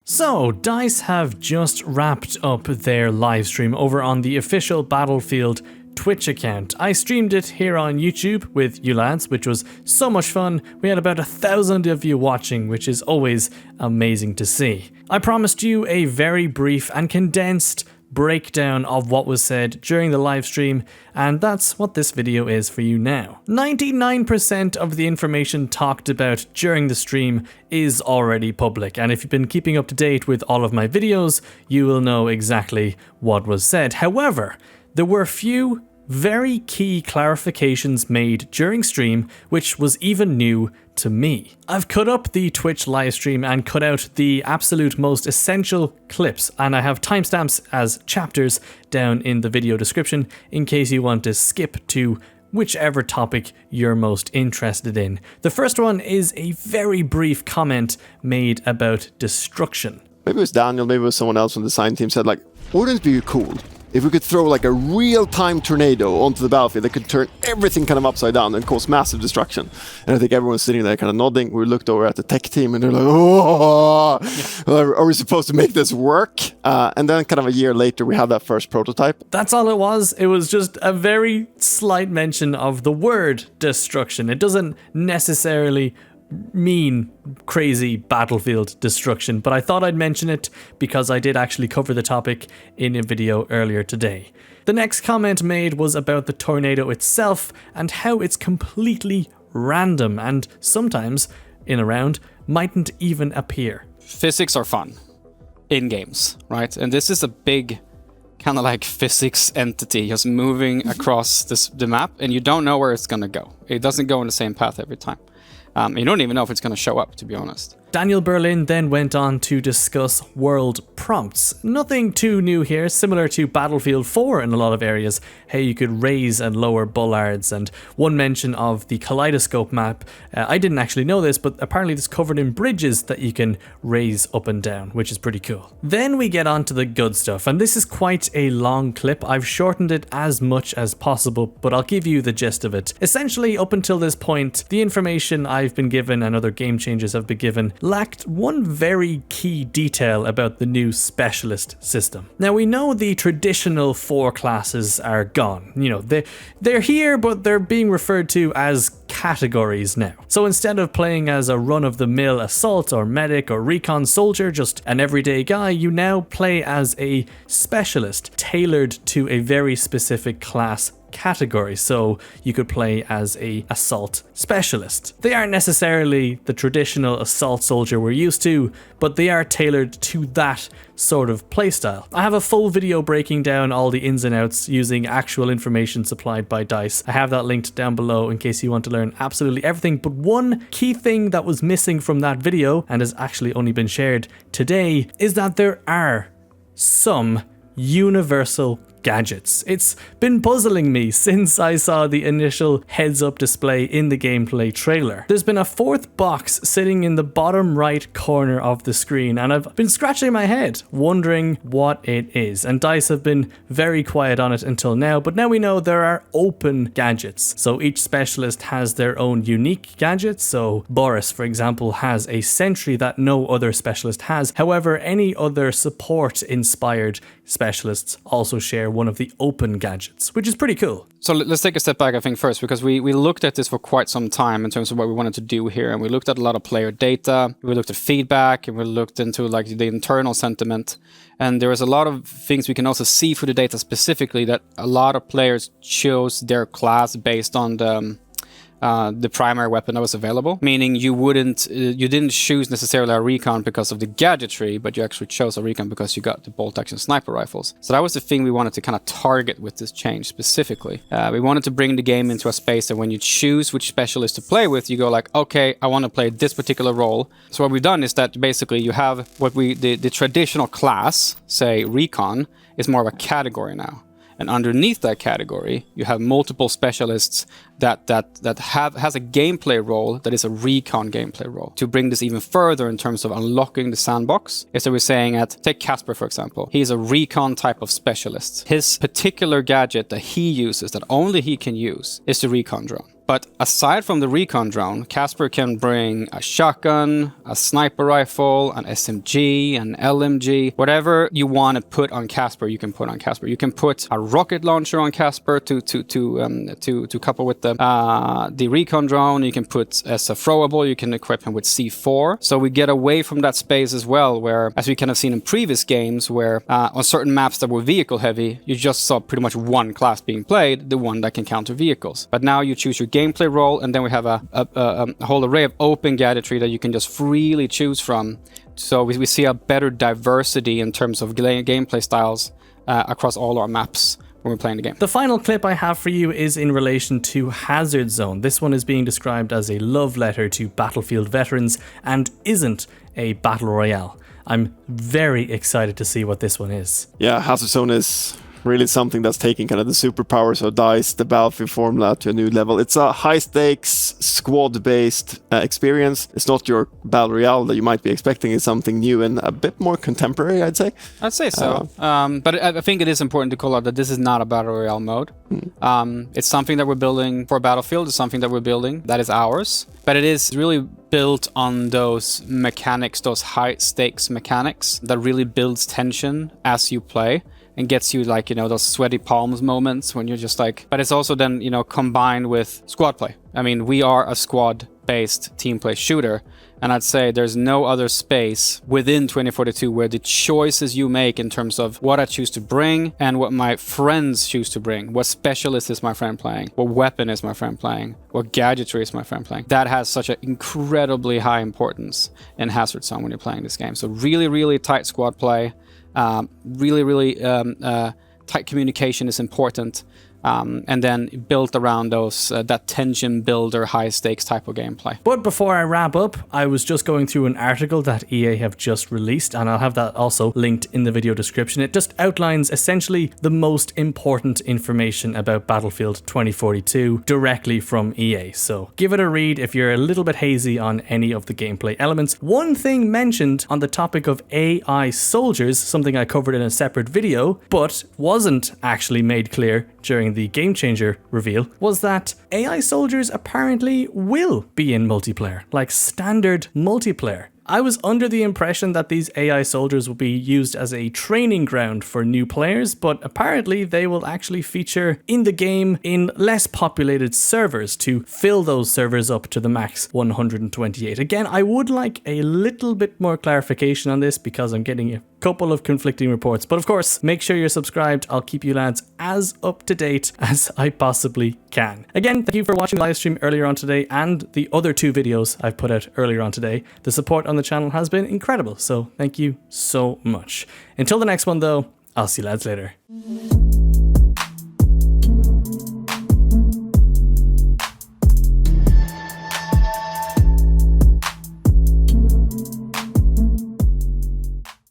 So, DICE have just wrapped up their livestream over on the official Battlefield Twitch account. I streamed it here on YouTube with you lads, which was so much fun. We had about 1,000 of you watching, which is always amazing to see. I promised you a very brief and condensed breakdown of what was said during the live stream, and that's what this video is for you now. 99% of the information talked about during the stream is already public, and if you've been keeping up to date with all of my videos, you will know exactly what was said. However, there were a few very key clarifications made during stream, which was even new to me. I've cut up the Twitch livestream and cut out the absolute most essential clips, and I have timestamps as chapters down in the video description in case you want to skip to whichever topic you're most interested in. The first one is a very brief comment made about destruction. Maybe it was Daniel, maybe it was someone else from the design team said like, wouldn't it be cool if we could throw like a real-time tornado onto the battlefield that could turn everything kind of upside down and cause massive destruction? And I think everyone's sitting there kind of nodding. We looked over at the tech team and they're like, oh, are we supposed to make this work? And then kind of a year later, we had that first prototype. That's all it was. It was just a very slight mention of the word destruction. It doesn't necessarily mean crazy battlefield destruction, but I thought I'd mention it because I did actually cover the topic in a video earlier today. The next comment made was about the tornado itself and how it's completely random and sometimes in a round mightn't even appear. Physics are fun in games, right? And this is a big kind of like physics entity just moving across the map, and you don't know where it's gonna go. It doesn't go in the same path every time. You don't even know if it's going to show up, to be honest. Daniel Berlin then went on to discuss world prompts. Nothing too new here, similar to Battlefield 4 in a lot of areas, how you could raise and lower bollards, and one mention of the kaleidoscope map. I didn't actually know this, but apparently it's covered in bridges that you can raise up and down, which is pretty cool. Then we get on to the good stuff, and this is quite a long clip. I've shortened it as much as possible, but I'll give you the gist of it. Essentially, up until this point, the information I've been given and other game changers have been given lacked one very key detail about the new specialist system. Now, we know the traditional 4 classes are gone. You know, they're here, but they're being referred to as categories now. So instead of playing as a run-of-the-mill assault or medic or recon soldier, just an everyday guy, you now play as a specialist tailored to a very specific class category. So you could play as a assault specialist. They aren't necessarily the traditional assault soldier we're used to, but they are tailored to that sort of playstyle. I have a full video breaking down all the ins and outs using actual information supplied by DICE. I have that linked down below in case you want to learn absolutely everything. But one key thing that was missing from that video, and has actually only been shared today, is that there are some universal gadgets. It's been puzzling me since I saw the initial heads-up display in the gameplay trailer. There's been a 4th box sitting in the bottom right corner of the screen, and I've been scratching my head wondering what it is, and DICE have been very quiet on it until now, but now we know there are open gadgets. So each specialist has their own unique gadgets. So Boris, for example, has a sentry that no other specialist has. However, any other support-inspired specialists also share one of the open gadgets, which is pretty cool. So let's take a step back, I think, first, because we looked at this for quite some time in terms of what we wanted to do here, and we looked at a lot of player data, we looked at feedback, and we looked into like the internal sentiment, and there was a lot of things we can also see through the data specifically that a lot of players chose their class based on the primary weapon that was available, meaning you didn't choose necessarily a recon because of the gadgetry, but you actually chose a recon because you got the bolt action sniper rifles. So that was the thing we wanted to kind of target with this change specifically. We wanted to bring the game into a space that when you choose which specialist to play with, you go like, okay, I want to play this particular role. So what we've done is that basically you have the traditional class, say recon, is more of a category now. And underneath that category, you have multiple specialists that has a gameplay role that is a recon gameplay role. To bring this even further in terms of unlocking the sandbox, is that we're saying take Casper, for example. He's a recon type of specialist. His particular gadget that he uses, that only he can use, is the recon drone. But aside from the recon drone, Casper can bring a shotgun, a sniper rifle, an SMG, an LMG, whatever you want to put on Casper, you can put on Casper. You can put a rocket launcher on Casper to couple with the recon drone. You can put as a throwable. You can equip him with C4. So we get away from that space as well, where, as we kind of seen in previous games, where on certain maps that were vehicle heavy, you just saw pretty much one class being played, the one that can counter vehicles. But now you choose your gameplay role, and then we have a whole array of open gadgetry that you can just freely choose from. So we see a better diversity in terms of gameplay styles across all our maps when we're playing the game. The final clip I have for you is in relation to Hazard Zone. This one is being described as a love letter to Battlefield veterans and isn't a battle royale. I'm very excited to see what this one is. Yeah, Hazard Zone is really something that's taking kind of the superpowers of DICE, the Battlefield formula, to a new level. It's a high-stakes, squad-based experience. It's not your Battle Royale that you might be expecting. It's something new and a bit more contemporary, I'd say. I'd say so. But I think it is important to call out that this is not a Battle Royale mode. It's something that we're building for Battlefield. It's something that we're building that is ours. But it is really built on those mechanics, those high-stakes mechanics that really builds tension as you play. And gets you, like, you know, those sweaty palms moments when you're just like... But it's also then, you know, combined with squad play. I mean, we are a squad-based team play shooter. And I'd say there's no other space within 2042 where the choices you make in terms of what I choose to bring and what my friends choose to bring. What specialist is my friend playing? What weapon is my friend playing? What gadgetry is my friend playing? That has such an incredibly high importance in Hazard Zone when you're playing this game. So really, really tight squad play. Really tight communication is important, and then built around those that tension builder, high stakes type of gameplay. But before I wrap up, I was just going through an article that EA have just released, and I'll have that also linked in the video description. It just outlines essentially the most important information about Battlefield 2042 directly from EA. So give it a read if you're a little bit hazy on any of the gameplay elements. One thing mentioned on the topic of AI soldiers, something I covered in a separate video, but wasn't actually made clear during the Game Changer reveal, was that AI soldiers apparently will be in multiplayer, like standard multiplayer. I was under the impression that these AI soldiers will be used as a training ground for new players, but apparently they will actually feature in the game in less populated servers to fill those servers up to the max 128. Again, I would like a little bit more clarification on this because I'm getting a couple of conflicting reports. But of course, make sure you're subscribed. I'll keep you lads as up to date as I possibly can. Again, thank you for watching the live stream earlier on today and the other two videos I've put out earlier on today. The support on the channel has been incredible, so thank you so much. Until the next one though, I'll see you lads later.